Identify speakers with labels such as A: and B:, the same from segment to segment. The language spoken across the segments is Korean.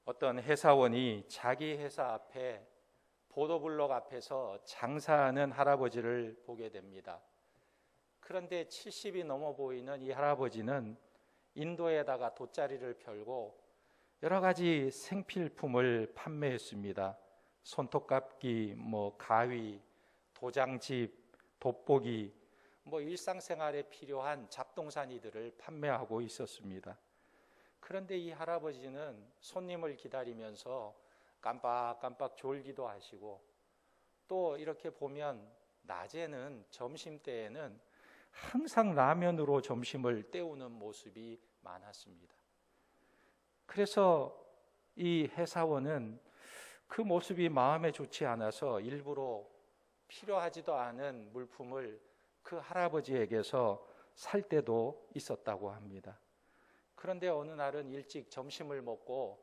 A: 어떤 회사원이 자기 회사 앞에 보도블록 앞에서 장사하는 할아버지를 보게 됩니다. 그런데 70이 넘어 보이는 이 할아버지는 인도에다가 돗자리를 펴고 여러 가지 생필품을 판매했습니다. 손톱깎이, 가위, 도장집, 돋보기, 일상생활에 필요한 잡동사니들을 판매하고 있었습니다. 그런데 이 할아버지는 손님을 기다리면서 깜빡깜빡 졸기도 하시고, 또 이렇게 보면 낮에는, 점심때에는 항상 라면으로 점심을 때우는 모습이 많았습니다. 그래서 이 회사원은 그 모습이 마음에 좋지 않아서 일부러 필요하지도 않은 물품을 그 할아버지에게서 살 때도 있었다고 합니다. 그런데 어느 날은 일찍 점심을 먹고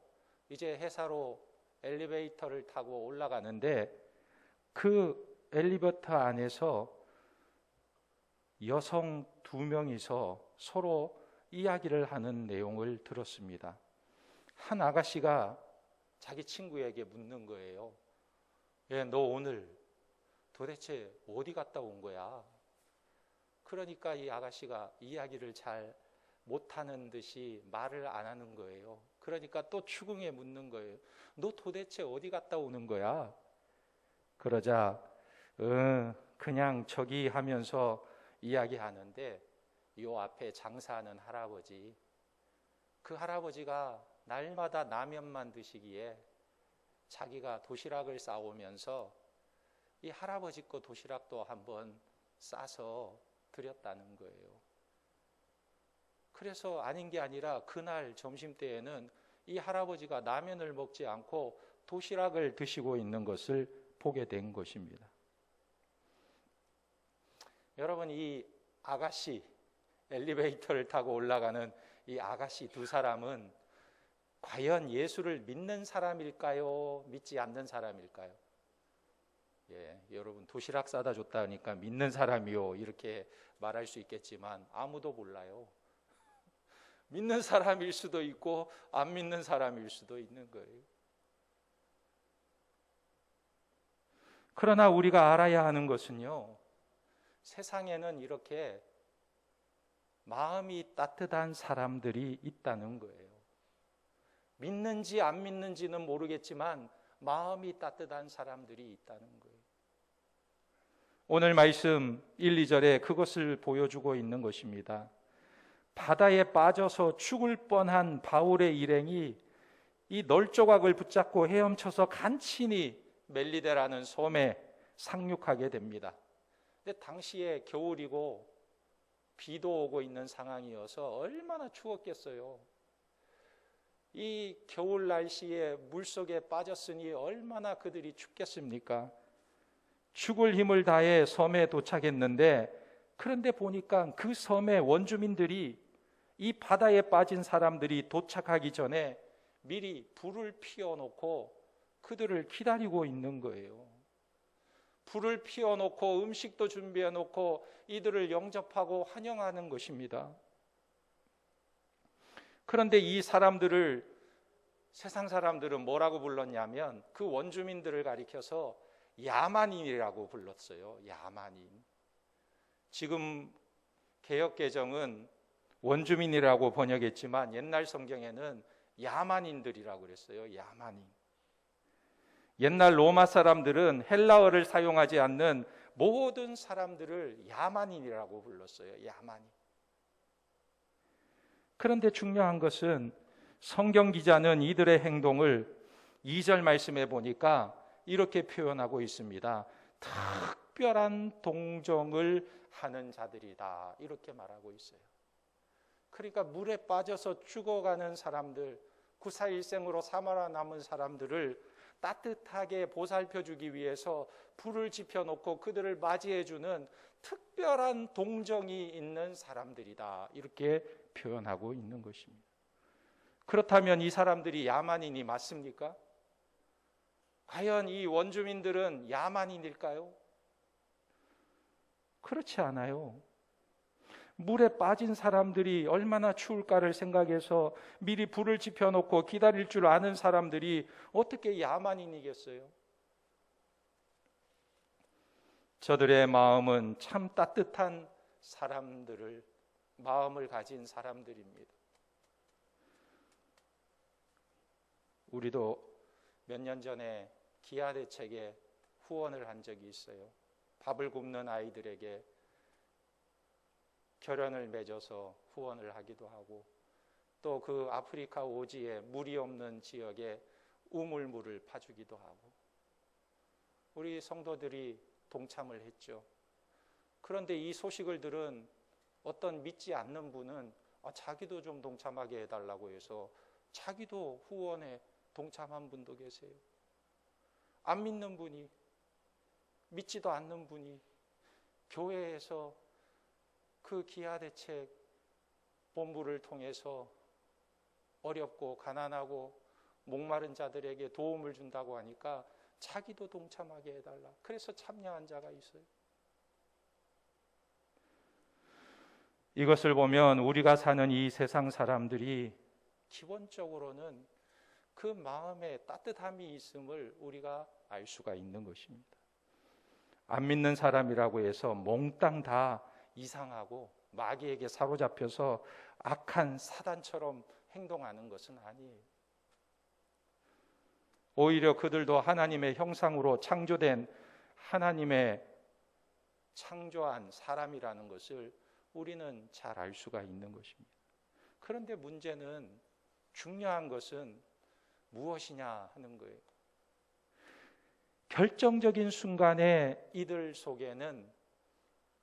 A: 이제 회사로 엘리베이터를 타고 올라가는데 그 엘리베이터 안에서 여성 2명이서 서로 이야기를 하는 내용을 들었습니다. 한 아가씨가 자기 친구에게 묻는 거예요. 너 오늘 도대체 어디 갔다 온 거야? 그러니까 이 아가씨가 이야기를 잘 못하는 듯이 말을 안 하는 거예요. 그러니까 또 추궁해 묻는 거예요. 너 도대체 어디 갔다 오는 거야? 그러자 그냥 저기 하면서 이야기하는데 요 앞에 장사하는 할아버지, 그 할아버지가 날마다 라면만 드시기에 자기가 도시락을 싸오면서 이 할아버지 거 도시락도 한번 싸서 드렸다는 거예요. 그래서 아닌 게 아니라 그날 점심때에는 이 할아버지가 라면을 먹지 않고 도시락을 드시고 있는 것을 보게 된 것입니다. 여러분, 이 아가씨, 엘리베이터를 타고 올라가는 이 아가씨 2사람은 과연 예수를 믿는 사람일까요? 믿지 않는 사람일까요? 여러분, 도시락 싸다 줬다니까 믿는 사람이요 이렇게 말할 수 있겠지만 아무도 몰라요. 믿는 사람일 수도 있고 안 믿는 사람일 수도 있는 거예요. 그러나 우리가 알아야 하는 것은요, 세상에는 이렇게 마음이 따뜻한 사람들이 있다는 거예요. 믿는지 안 믿는지는 모르겠지만 마음이 따뜻한 사람들이 있다는 거예요. 오늘 말씀 1, 2절에 그것을 보여주고 있는 것입니다. 바다에 빠져서 죽을 뻔한 바울의 일행이 이 널조각을 붙잡고 헤엄쳐서 간신히 멜리데라는 섬에 상륙하게 됩니다. 근데 당시에 겨울이고 비도 오고 있는 상황이어서 얼마나 추웠겠어요. 이 겨울 날씨에 물속에 빠졌으니 얼마나 그들이 춥겠습니까? 죽을 힘을 다해 섬에 도착했는데, 그런데 보니까 그 섬의 원주민들이 이 바다에 빠진 사람들이 도착하기 전에 미리 불을 피워놓고 그들을 기다리고 있는 거예요. 불을 피워놓고 음식도 준비해놓고 이들을 영접하고 환영하는 것입니다. 그런데 이 사람들을 세상 사람들은 뭐라고 불렀냐면 그 원주민들을 가리켜서 야만인이라고 불렀어요. 야만인. 지금 개역개정은 원주민이라고 번역했지만 옛날 성경에는 야만인들이라고 그랬어요. 야만인. 옛날 로마 사람들은 헬라어를 사용하지 않는 모든 사람들을 야만인이라고 불렀어요. 야만인. 그런데 중요한 것은 성경 기자는 이들의 행동을 2절 말씀에 보니까 이렇게 표현하고 있습니다. 특별한 동정을 하는 자들이다, 이렇게 말하고 있어요. 그러니까 물에 빠져서 죽어가는 사람들, 구사일생으로 살아남은 사람들을 따뜻하게 보살펴주기 위해서 불을 지펴놓고 그들을 맞이해주는 특별한 동정이 있는 사람들이다, 이렇게 표현하고 있는 것입니다. 그렇다면 이 사람들이 야만인이 맞습니까? 과연 이 원주민들은 야만인일까요? 그렇지 않아요. 물에 빠진 사람들이 얼마나 추울까를 생각해서 미리 불을 지펴놓고 기다릴 줄 아는 사람들이 어떻게 야만인이겠어요? 저들의 마음은 참 따뜻한 사람들을 마음을 가진 사람들입니다. 우리도 몇 년 전에 기아대책에 후원을 한 적이 있어요. 밥을 굶는 아이들에게 결연을 맺어서 후원을 하기도 하고, 또 그 아프리카 오지에 물이 없는 지역에 우물물을 파주기도 하고, 우리 성도들이 동참을 했죠. 그런데 이 소식을 들은 어떤 믿지 않는 분은 자기도 좀 동참하게 해달라고 해서 자기도 후원에 동참한 분도 계세요. 안 믿는 분이, 믿지도 않는 분이 교회에서 그 기아대책 본부를 통해서 어렵고 가난하고 목마른 자들에게 도움을 준다고 하니까 자기도 동참하게 해달라. 그래서 참여한 자가 있어요. 이것을 보면 우리가 사는 이 세상 사람들이 기본적으로는 그 마음에 따뜻함이 있음을 우리가 알 수가 있는 것입니다. 안 믿는 사람이라고 해서 몽땅 다 이상하고 마귀에게 사로잡혀서 악한 사단처럼 행동하는 것은 아니에요. 오히려 그들도 하나님의 형상으로 창조된 하나님의 창조한 사람이라는 것을 우리는 잘 알 수가 있는 것입니다. 그런데 문제는, 중요한 것은 무엇이냐 하는 거예요. 결정적인 순간에 이들 속에는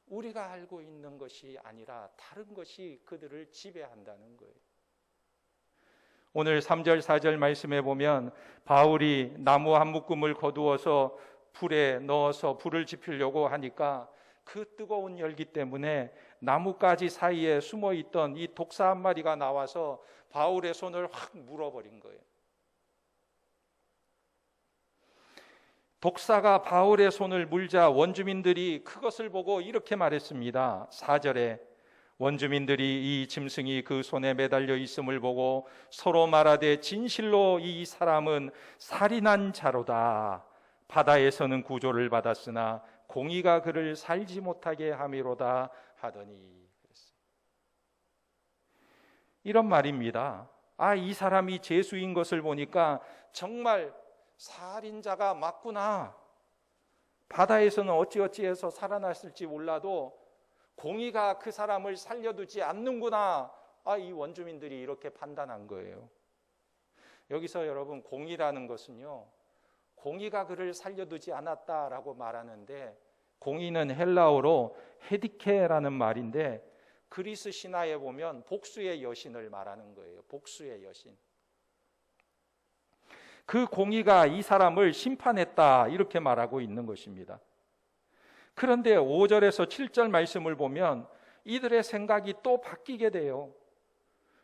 A: 우리가 알고 있는 것이 아니라 다른 것이 그들을 지배한다는 거예요. 오늘 3절 4절 말씀에 보면 바울이 나무 한 묶음을 거두어서 불에 넣어서 불을 지피려고 하니까 그 뜨거운 열기 때문에 나뭇가지 사이에 숨어있던 이 독사 한 마리가 나와서 바울의 손을 확 물어버린 거예요. 독사가 바울의 손을 물자 원주민들이 그것을 보고 이렇게 말했습니다. 4절에 원주민들이 이 짐승이 그 손에 매달려 있음을 보고 서로 말하되 진실로 이 사람은 살인한 자로다. 바다에서는 구조를 받았으나 공의가 그를 살지 못하게 함이로다 하더니. 이런 말입니다. 이 사람이 죄수인 것을 보니까 정말 살인자가 맞구나. 바다에서는 어찌어찌해서 살아났을지 몰라도 공의가 그 사람을 살려두지 않는구나. 이 원주민들이 이렇게 판단한 거예요. 여기서 여러분, 공의라는 것은요, 공의가 그를 살려두지 않았다라고 말하는데, 공의는 헬라어로 헤디케라는 말인데 그리스 신화에 보면 복수의 여신을 말하는 거예요. 복수의 여신. 그 공의가 이 사람을 심판했다, 이렇게 말하고 있는 것입니다. 그런데 5절에서 7절 말씀을 보면 이들의 생각이 또 바뀌게 돼요.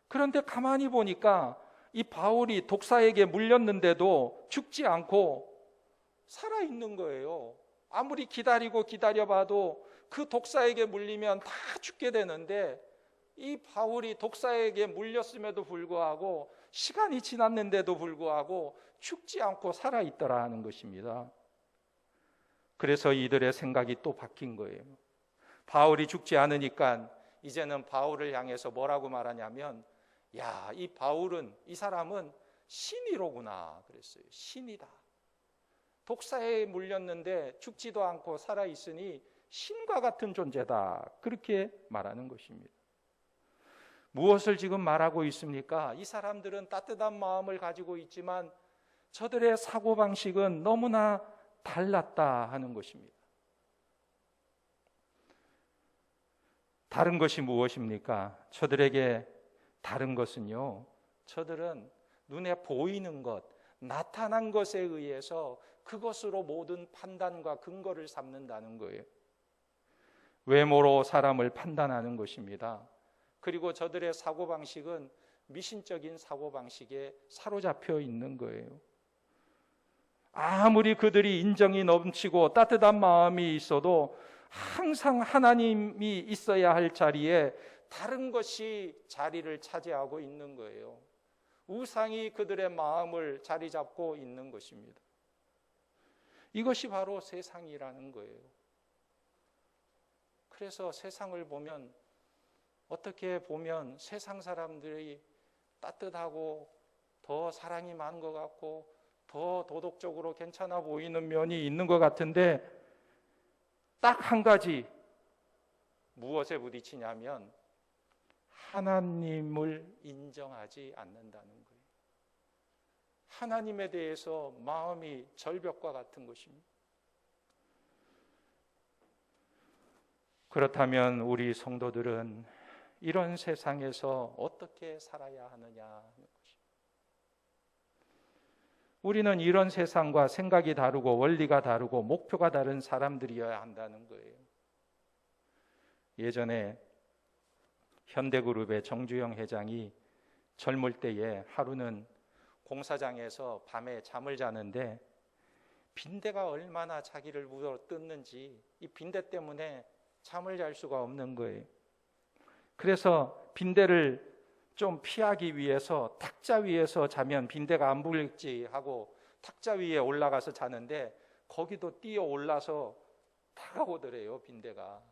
A: 그런데 가만히 보니까 이 바울이 독사에게 물렸는데도 죽지 않고 살아있는 거예요. 아무리 기다려봐도 그 독사에게 물리면 다 죽게 되는데, 이 바울이 독사에게 물렸음에도 불구하고 시간이 지났는데도 불구하고 죽지 않고 살아있더라 하는 것입니다. 그래서 이들의 생각이 또 바뀐 거예요. 바울이 죽지 않으니까 이제는 바울을 향해서 뭐라고 말하냐면, 이 바울은, 이 사람은 신이로구나 그랬어요. 신이다. 독사에 물렸는데 죽지도 않고 살아있으니 신과 같은 존재다, 그렇게 말하는 것입니다. 무엇을 지금 말하고 있습니까? 이 사람들은 따뜻한 마음을 가지고 있지만 저들의 사고방식은 너무나 달랐다 하는 것입니다. 다른 것이 무엇입니까? 저들에게 다른 것은요, 저들은 눈에 보이는 것, 나타난 것에 의해서 그것으로 모든 판단과 근거를 삼는다는 거예요. 외모로 사람을 판단하는 것입니다. 그리고 저들의 사고방식은 미신적인 사고방식에 사로잡혀 있는 거예요. 아무리 그들이 인정이 넘치고 따뜻한 마음이 있어도 항상 하나님이 있어야 할 자리에 다른 것이 자리를 차지하고 있는 거예요. 우상이 그들의 마음을 자리 잡고 있는 것입니다. 이것이 바로 세상이라는 거예요. 그래서 세상을 보면, 어떻게 보면 세상 사람들이 따뜻하고 더 사랑이 많은 것 같고 더 도덕적으로 괜찮아 보이는 면이 있는 것 같은데, 딱 한 가지, 무엇에 부딪히냐면 하나님을 인정하지 않는다는 거예요. 하나님에 대해서 마음이 절벽과 같은 것입니다. 그렇다면 우리 성도들은 이런 세상에서 어떻게 살아야 하느냐 하는 것입니다. 우리는 이런 세상과 생각이 다르고 원리가 다르고 목표가 다른 사람들이어야 한다는 거예요. 예전에 현대그룹의 정주영 회장이 젊을 때에 하루는 공사장에서 밤에 잠을 자는데 빈대가 얼마나 자기를 물어 뜯는지 이 빈대 때문에 잠을 잘 수가 없는 거예요. 그래서 빈대를 좀 피하기 위해서 탁자 위에서 자면 빈대가 안 물릴지 하고 탁자 위에 올라가서 자는데 거기도 뛰어 올라서 다가오더래요, 빈대가.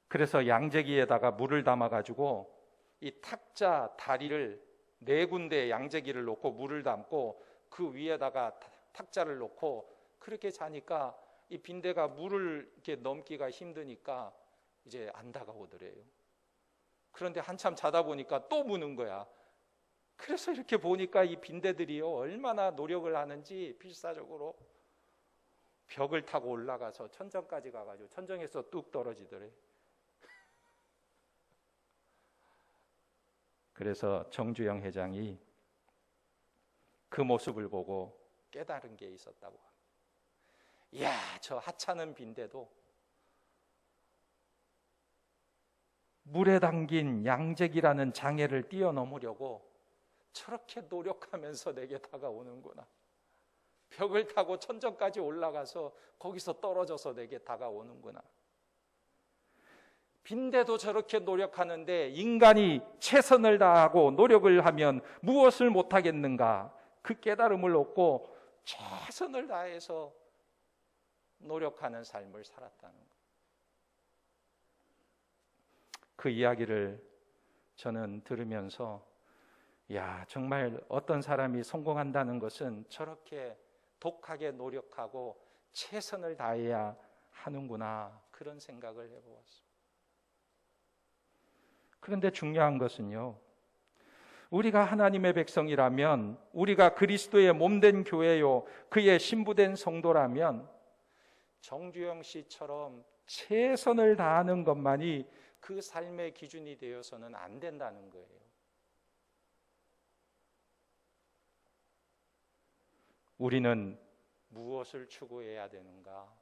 A: 그래서 양재기에다가 물을 담아가지고 이 탁자 다리를 4군데 양재기를 놓고 물을 담고 그 위에다가 탁자를 놓고 그렇게 자니까 이 빈대가 물을 이렇게 넘기가 힘드니까 이제 안 다가오더래요. 그런데 한참 자다 보니까 또 무는 거야. 그래서 이렇게 보니까 이 빈대들이요, 얼마나 노력을 하는지 필사적으로 벽을 타고 올라가서 천정까지 가가지고 천정에서 뚝 떨어지더래. 그래서 정주영 회장이 그 모습을 보고 깨달은 게 있었다고 합니다. 이야, 저 하찮은 빈대도 물에 담긴 양재기라는 장애를 뛰어넘으려고 저렇게 노력하면서 내게 다가오는구나. 벽을 타고 천정까지 올라가서 거기서 떨어져서 내게 다가오는구나. 빈대도 저렇게 노력하는데 인간이 최선을 다하고 노력을 하면 무엇을 못하겠는가? 그 깨달음을 얻고 최선을 다해서 노력하는 삶을 살았다는 것. 그 이야기를 저는 들으면서 야, 정말 어떤 사람이 성공한다는 것은 저렇게 독하게 노력하고 최선을 다해야 하는구나, 그런 생각을 해보았습니다. 그런데 중요한 것은요, 우리가 하나님의 백성이라면, 우리가 그리스도의 몸된 교회요, 그의 신부된 성도라면 정주영 씨처럼 최선을 다하는 것만이 그 삶의 기준이 되어서는 안 된다는 거예요. 우리는 무엇을 추구해야 되는가?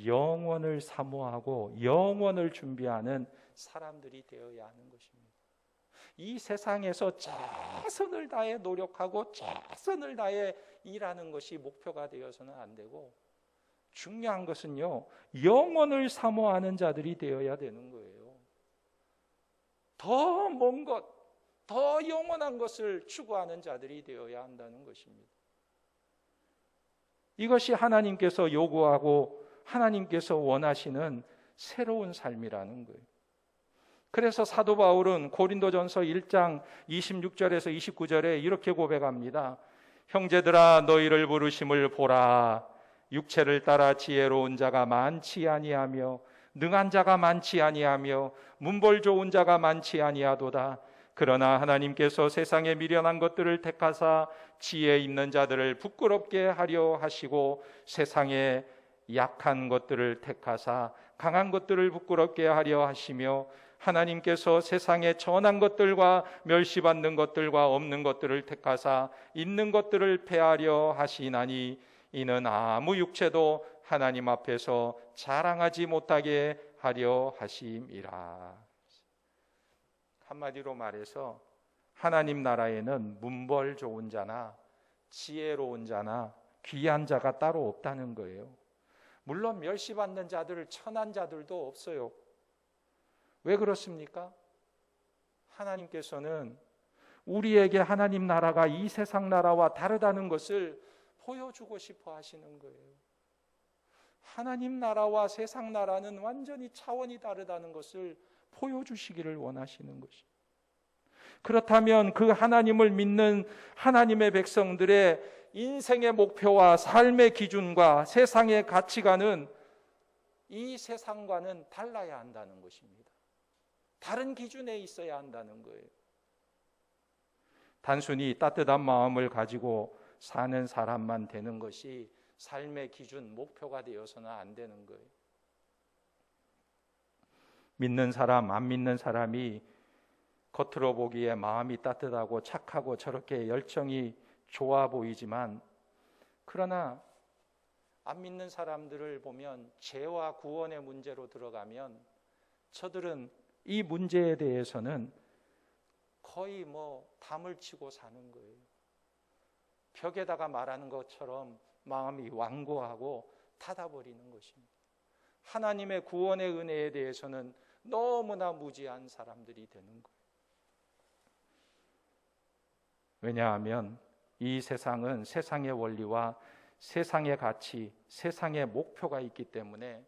A: 영원을 사모하고 영원을 준비하는 사람들이 되어야 하는 것입니다. 이 세상에서 최선을 다해 노력하고 최선을 다해 일하는 것이 목표가 되어서는 안 되고, 중요한 것은요, 영원을 사모하는 자들이 되어야 되는 거예요. 더 먼 것, 더 영원한 것을 추구하는 자들이 되어야 한다는 것입니다. 이것이 하나님께서 요구하고 하나님께서 원하시는 새로운 삶이라는 거예요. 그래서 사도 바울은 고린도전서 1장 26절에서 29절에 이렇게 고백합니다. 형제들아, 너희를 부르심을 보라. 육체를 따라 지혜로운 자가 많지 아니하며 능한 자가 많지 아니하며 문벌 좋은 자가 많지 아니하도다. 그러나 하나님께서 세상에 미련한 것들을 택하사 지혜 있는 자들을 부끄럽게 하려 하시고 세상에 약한 것들을 택하사 강한 것들을 부끄럽게 하려 하시며 하나님께서 세상에 전한 것들과 멸시받는 것들과 없는 것들을 택하사 있는 것들을 패하려 하시나니 이는 아무 육체도 하나님 앞에서 자랑하지 못하게 하려 하심이라. 한마디로 말해서 하나님 나라에는 문벌 좋은 자나 지혜로운 자나 귀한 자가 따로 없다는 거예요. 물론 멸시받는 자들, 천한 자들도 없어요. 왜 그렇습니까? 하나님께서는 우리에게 하나님 나라가 이 세상 나라와 다르다는 것을 보여주고 싶어 하시는 거예요. 하나님 나라와 세상 나라는 완전히 차원이 다르다는 것을 보여주시기를 원하시는 것입니다. 그렇다면 그 하나님을 믿는 하나님의 백성들의 인생의 목표와 삶의 기준과 세상의 가치관은 이 세상과는 달라야 한다는 것입니다. 다른 기준에 있어야 한다는 거예요. 단순히 따뜻한 마음을 가지고 사는 사람만 되는 것이 삶의 기준, 목표가 되어서는 안 되는 거예요. 믿는 사람, 안 믿는 사람이 겉으로 보기에 마음이 따뜻하고 착하고 저렇게 열정이 좋아 보이지만, 그러나 안 믿는 사람들을 보면 죄와 구원의 문제로 들어가면 저들은 이 문제에 대해서는 거의 담을 치고 사는 거예요. 벽에다가 말하는 것처럼 마음이 완고하고 닫아버리는 것입니다. 하나님의 구원의 은혜에 대해서는 너무나 무지한 사람들이 되는 거예요. 왜냐하면 이 세상은 세상의 원리와 세상의 가치, 세상의 목표가 있기 때문에,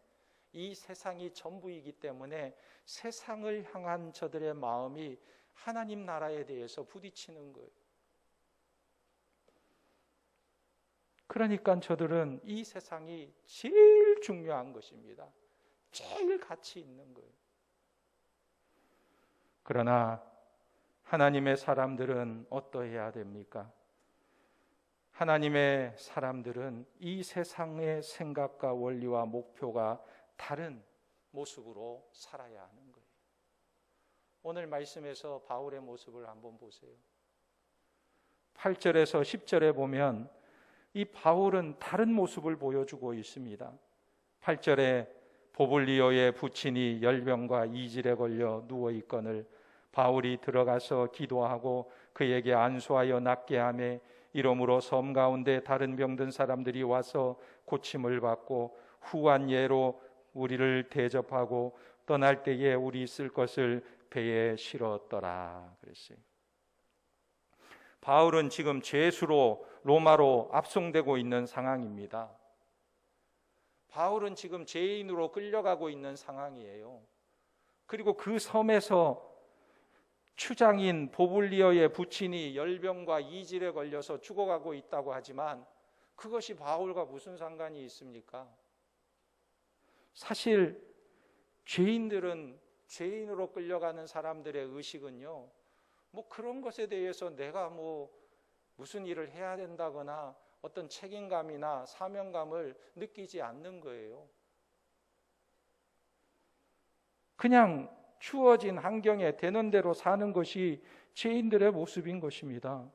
A: 이 세상이 전부이기 때문에 세상을 향한 저들의 마음이 하나님 나라에 대해서 부딪히는 거예요. 그러니까 저들은 이 세상이 제일 중요한 것입니다. 제일 가치 있는 거예요. 그러나 하나님의 사람들은 어떠해야 됩니까? 하나님의 사람들은 이 세상의 생각과 원리와 목표가 다른 모습으로 살아야 하는 거예요. 오늘 말씀에서 바울의 모습을 한번 보세요. 8절에서 10절에 보면 이 바울은 다른 모습을 보여주고 있습니다. 8절에 보블리오의 부친이 열병과 이질에 걸려 누워있거늘 바울이 들어가서 기도하고 그에게 안수하여 낫게 하매 이러므로 섬 가운데 다른 병든 사람들이 와서 고침을 받고 후한 예로 우리를 대접하고 떠날 때에 우리 쓸 것을 배에 실었더라 그랬어요. 바울은 지금 죄수로 로마로 압송되고 있는 상황입니다. 바울은 지금 죄인으로 끌려가고 있는 상황이에요. 그리고 그 섬에서 추장인 보블리어의 부친이 열병과 이질에 걸려서 죽어가고 있다고 하지만 그것이 바울과 무슨 상관이 있습니까? 사실 죄인들은, 죄인으로 끌려가는 사람들의 의식은요, 그런 것에 대해서 내가 무슨 일을 해야 된다거나 어떤 책임감이나 사명감을 느끼지 않는 거예요. 그냥 주어진 환경에 되는 대로 사는 것이 죄인들의 모습인 것입니다.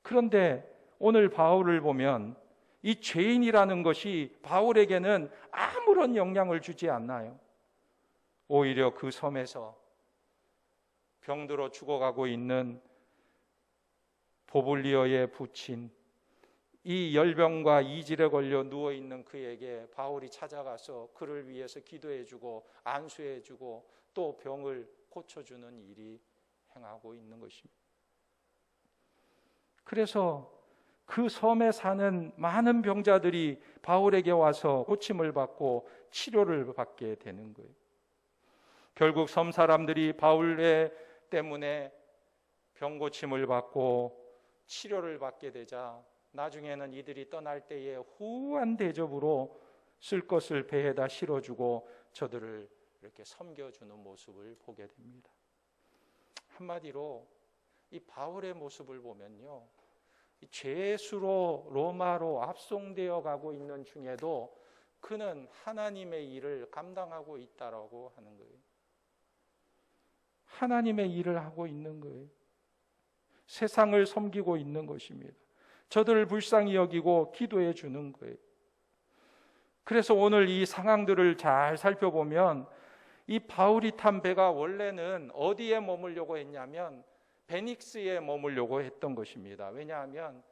A: 그런데 오늘 바울을 보면 이 죄인이라는 것이 바울에게는 아무런 영향을 주지 않나요? 오히려 그 섬에서 병들어 죽어가고 있는 보블리어의 부친, 이 열병과 이질에 걸려 누워있는 그에게 바울이 찾아가서 그를 위해서 기도해주고 안수해주고 또 병을 고쳐주는 일이 행하고 있는 것입니다. 그래서 그 섬에 사는 많은 병자들이 바울에게 와서 고침을 받고 치료를 받게 되는 거예요. 결국 섬 사람들이 바울 때문에 병 고침을 받고 치료를 받게 되자 나중에는 이들이 떠날 때에 후한 대접으로 쓸 것을 배에다 실어주고 저들을 이렇게 섬겨주는 모습을 보게 됩니다. 한마디로 이 바울의 모습을 보면요, 이 죄수로 로마로 압송되어 가고 있는 중에도 그는 하나님의 일을 감당하고 있다라고 하는 거예요. 하나님의 일을 하고 있는 거예요. 세상을 섬기고 있는 것입니다. 저들을 불쌍히 여기고 기도해 주는 거예요. 그래서 오늘 이 상황들을 잘 살펴보면 이 바울이 탄 배가 원래는 어디에 머물려고 했냐면 베닉스에 머물려고 했던 것입니다. 왜냐하면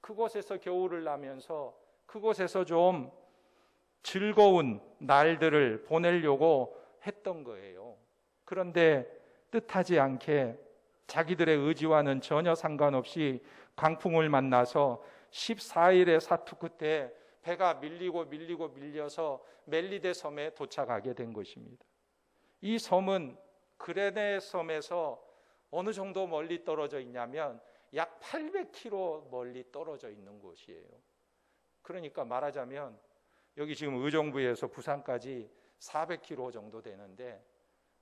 A: 그곳에서 겨울을 나면서 그곳에서 좀 즐거운 날들을 보내려고 했던 거예요. 그런데 뜻하지 않게 자기들의 의지와는 전혀 상관없이 강풍을 만나서 14일의 사투 끝에 배가 밀려서 멜리데 섬에 도착하게 된 것입니다. 이 섬은 그레네 섬에서 어느 정도 멀리 떨어져 있냐면 약 800km 멀리 떨어져 있는 곳이에요. 그러니까 말하자면 여기 지금 의정부에서 부산까지 400km 정도 되는데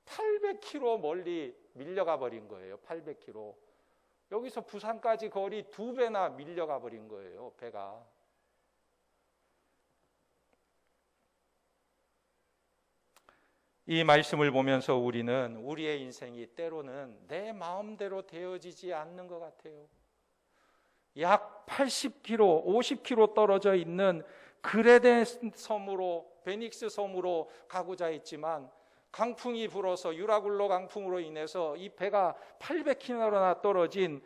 A: 800km 멀리 밀려가 버린 거예요. 800km. 여기서 부산까지 거리 2배나 밀려가 버린 거예요. 배가. 이 말씀을 보면서 우리는 우리의 인생이 때로는 내 마음대로 되어지지 않는 것 같아요. 약 80km, 50km 떨어져 있는 그레데 섬으로, 베닉스 섬으로 가고자 했지만 강풍이 불어서 유라굴로 강풍으로 인해서 이 배가 800km나 떨어진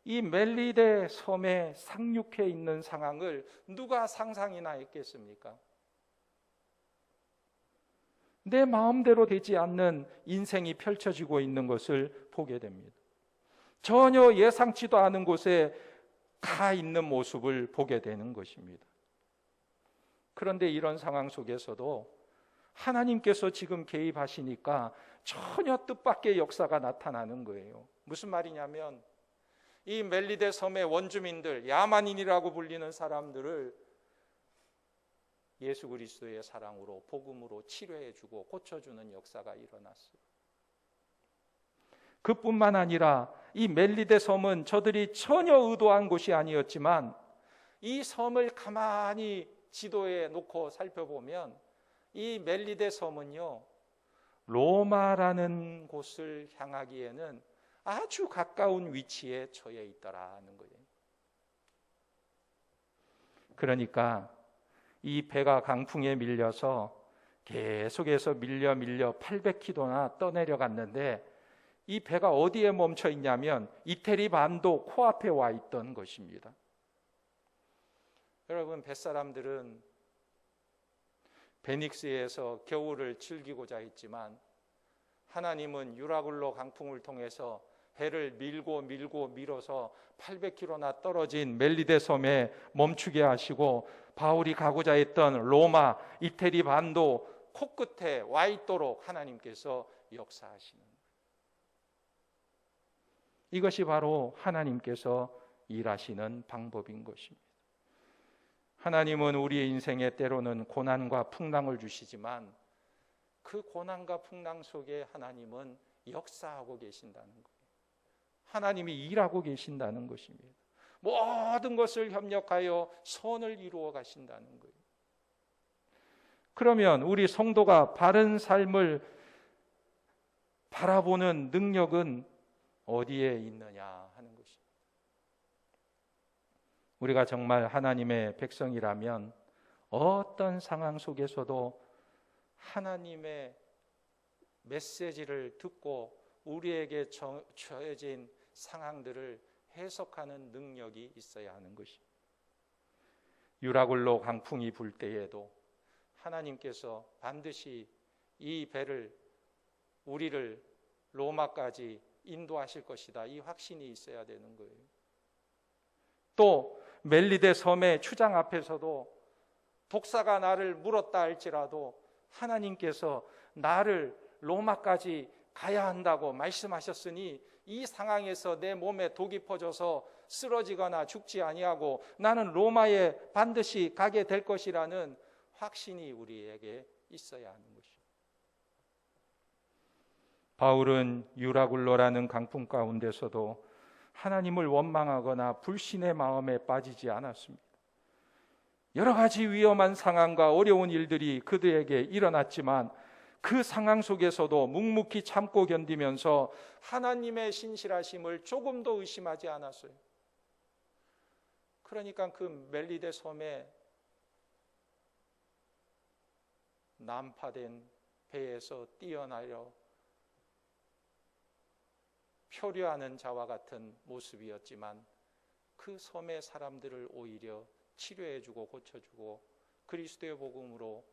A: 이 멜리데 섬에 상륙해 있는 상황을 누가 상상이나 했겠습니까? 내 마음대로 되지 않는 인생이 펼쳐지고 있는 것을 보게 됩니다. 전혀 예상치도 않은 곳에 가 있는 모습을 보게 되는 것입니다. 그런데 이런 상황 속에서도 하나님께서 지금 개입하시니까 전혀 뜻밖의 역사가 나타나는 거예요. 무슨 말이냐면 이 멜리데 섬의 원주민들, 야만인이라고 불리는 사람들을 예수 그리스도의 사랑으로, 복음으로 치료해주고 고쳐주는 역사가 일어났어요. 그뿐만 아니라 이 멜리데 섬은 저들이 전혀 의도한 곳이 아니었지만 이 섬을 가만히 지도에 놓고 살펴보면 이 멜리데 섬은요, 로마라는 곳을 향하기에는 아주 가까운 위치에 처해 있더라는 거예요. 그러니까 이 배가 강풍에 밀려서 계속해서 밀려 800km나 떠내려갔는데 이 배가 어디에 멈춰 있냐면 이태리 반도 코앞에 와 있던 것입니다. 여러분, 뱃사람들은 베닉스에서 겨울을 즐기고자 했지만 하나님은 유라굴로 강풍을 통해서 배를 밀어서 800km나 떨어진 멜리데 섬에 멈추게 하시고 바울이 가고자 했던 로마, 이태리 반도 코끝에 와 있도록 하나님께서 역사하시는 거예요. 이것이 바로 하나님께서 일하시는 방법인 것입니다. 하나님은 우리의 인생에 때로는 고난과 풍랑을 주시지만 그 고난과 풍랑 속에 하나님은 역사하고 계신다는 거예요. 하나님이 일하고 계신다는 것입니다. 모든 것을 협력하여 선을 이루어 가신다는 거예요. 그러면 우리 성도가 바른 삶을 바라보는 능력은 어디에 있느냐 하는 것입니다. 우리가 정말 하나님의 백성이라면 어떤 상황 속에서도 하나님의 메시지를 듣고 우리에게 처해진 상황들을 해석하는 능력이 있어야 하는 것입니다. 유라굴로 강풍이 불 때에도 하나님께서 반드시 이 배를, 우리를 로마까지 인도하실 것이다, 이 확신이 있어야 되는 거예요. 또 멜리데 섬의 추장 앞에서도 독사가 나를 물었다 할지라도 하나님께서 나를 로마까지 가야 한다고 말씀하셨으니 이 상황에서 내 몸에 독이 퍼져서 쓰러지거나 죽지 아니하고 나는 로마에 반드시 가게 될 것이라는 확신이 우리에게 있어야 하는 것입니다. 바울은 유라굴로라는 강풍 가운데서도 하나님을 원망하거나 불신의 마음에 빠지지 않았습니다. 여러 가지 위험한 상황과 어려운 일들이 그들에게 일어났지만 그 상황 속에서도 묵묵히 참고 견디면서 하나님의 신실하심을 조금도 의심하지 않았어요. 그러니까 그 멜리데 섬에 난파된 배에서 뛰어나려 표류하는 자와 같은 모습이었지만 그 섬의 사람들을 오히려 치료해주고 고쳐주고 그리스도의 복음으로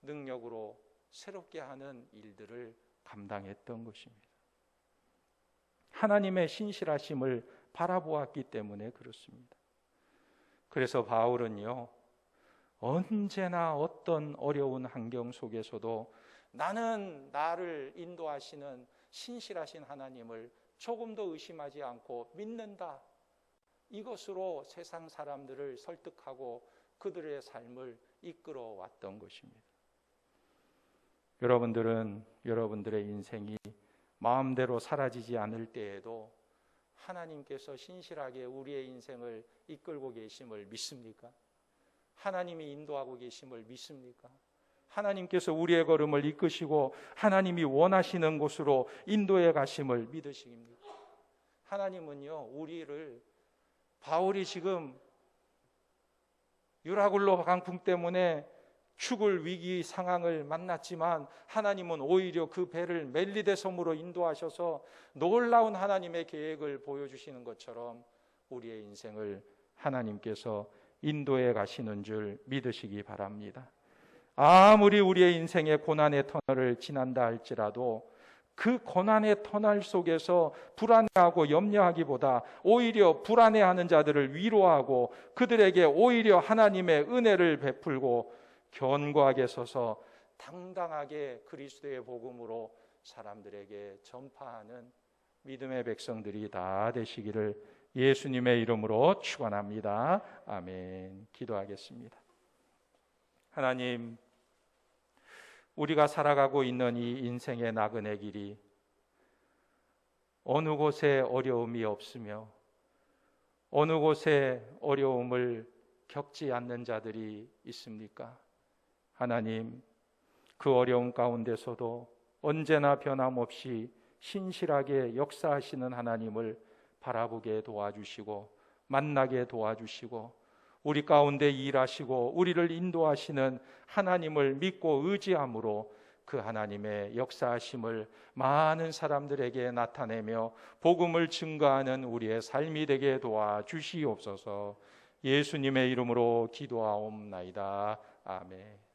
A: 능력으로 새롭게 하는 일들을 감당했던 것입니다. 하나님의 신실하심을 바라보았기 때문에 그렇습니다. 그래서 바울은요, 언제나 어떤 어려운 환경 속에서도 나는 나를 인도하시는 신실하신 하나님을 조금도 의심하지 않고 믿는다. 이것으로 세상 사람들을 설득하고 그들의 삶을 이끌어 왔던 것입니다. 여러분들은 여러분들의 인생이 마음대로 사라지지 않을 때에도 하나님께서 신실하게 우리의 인생을 이끌고 계심을 믿습니까? 하나님이 인도하고 계심을 믿습니까? 하나님께서 우리의 걸음을 이끄시고 하나님이 원하시는 곳으로 인도해 가심을 믿으십니까? 하나님은요, 우리를 바울이 지금 유라굴로 강풍 때문에 죽을 위기 상황을 만났지만 하나님은 오히려 그 배를 멜리데 섬으로 인도하셔서 놀라운 하나님의 계획을 보여주시는 것처럼 우리의 인생을 하나님께서 인도해 가시는 줄 믿으시기 바랍니다. 아무리 우리의 인생의 고난의 터널을 지난다 할지라도 그 고난의 터널 속에서 불안해하고 염려하기보다 오히려 불안해하는 자들을 위로하고 그들에게 오히려 하나님의 은혜를 베풀고 견고하게 서서 당당하게 그리스도의 복음으로 사람들에게 전파하는 믿음의 백성들이 다 되시기를 예수님의 이름으로 축원합니다. 아멘. 기도하겠습니다. 하나님, 우리가 살아가고 있는 이 인생의 나그네 길이 어느 곳에 어려움이 없으며 어느 곳에 어려움을 겪지 않는 자들이 있습니까? 하나님, 그 어려움 가운데서도 언제나 변함없이 신실하게 역사하시는 하나님을 바라보게 도와주시고 만나게 도와주시고 우리 가운데 일하시고 우리를 인도하시는 하나님을 믿고 의지함으로 그 하나님의 역사하심을 많은 사람들에게 나타내며 복음을 증거하는 우리의 삶이 되게 도와주시옵소서. 예수님의 이름으로 기도하옵나이다. 아멘.